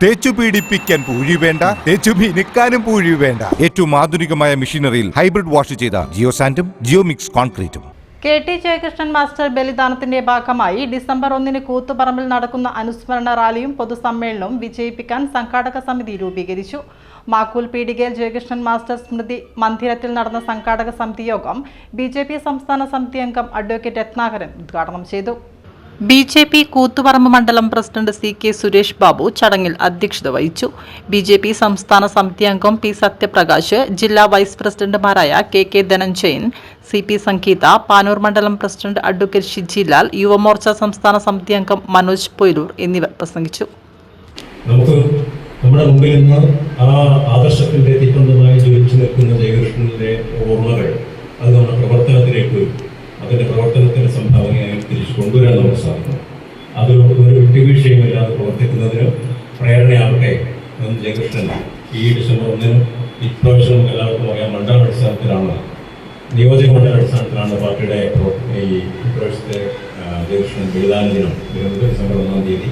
തേച്ചു പീഡിപ്പിക്കാൻ പൂഴി വേണ്ട, തേച്ചു മിനുക്കാനും പൂഴി വേണ്ട. ഏറ്റവും ആധുനികമായ മെഷീനറിയിൽ ഹൈബ്രിഡ് വാഷ് ചെയ്ത ജിയോ സാൻഡും ജിയോ മിക്സ് കോൺക്രീറ്റും. KT ജയകൃഷ്ണൻ മാസ്റ്റർ ബലിദാനത്തിന്റെ ഭാഗമായി ഡിസംബർ 1 കൂത്തുപറമ്പിൽ നടക്കുന്ന അനുസ്മരണ റാലിയും പൊതുസമ്മേളനവും വിജയിപ്പിക്കാൻ സംഘാടക സമിതി രൂപീകരിച്ചു. മാക്കൂൽ പീടികയിൽ ജയകൃഷ്ണൻ മാസ്റ്റർ സ്മൃതി മന്ദിരത്തിൽ നടന്ന സംഘാടക സമിതി യോഗം BJP സംസ്ഥാന സമിതി അംഗം അഡ്വക്കേറ്റ് രത്നാകരൻ ഉദ്ഘാടനം ചെയ്തു. BJP കൂത്തുപറമ്പ് മണ്ഡലം പ്രസിഡന്റ് CK സുരേഷ് ബാബു ചടങ്ങിൽ അധ്യക്ഷത വഹിച്ചു. BJP സംസ്ഥാന സമിതി അംഗം P സത്യപ്രകാശ്, ജില്ലാ വൈസ് പ്രസിഡന്റുമാരായ KK ധനഞ്ജയൻ, CP സംഗീത, പാനൂർ മണ്ഡലം പ്രസിഡന്റ് അഡ്വക്കേറ്റ് ഷിജിലാൽ, യുവമോർച്ച സംസ്ഥാന സമിതി അംഗം മനോജ് പൊയിലൂർ എന്നിവർ പ്രസംഗിച്ചു. നമ്മുടെ മുമ്പിൽ നിന്ന് ആ ആദർശത്തിന്റെ തീപ്പന്തമായി ജ്വലിച്ചു നിൽക്കുന്ന ജയകൃഷ്ണന്റെ ഓർമ്മകൾ അത് നമ്മുടെ പ്രവർത്തനത്തിലേക്ക് അതിന്റെ പ്രവർത്തനത്തിന്റെ സംഭാവനയായി തിരിച്ചു കൊണ്ടുവരാൻ നമുക്ക് സാധിക്കും. അത് ഒരു വിട്ടുവീഴ്ചയുമില്ലാതെ പ്രവർത്തിക്കുന്നതിന് പ്രേരണയാവട്ടെ എന്ന് ജയകൃഷ്ണൻ ഈ ഡിസംബർ 1 ഇപ്രാവശ്യം നമുക്ക് എല്ലാവർക്കും അറിയാം, മണ്ഡലം അടിസ്ഥാനത്തിലാണ്, നിയോജക മണ്ഡല അടിസ്ഥാനത്തിലാണ് പാർട്ടിയുടെ ഈ ഇപ്രാവശ്യത്തെ ജയകൃഷ്ണൻ ബലിദാന ദിനം ഡിസംബർ 1 തീയതി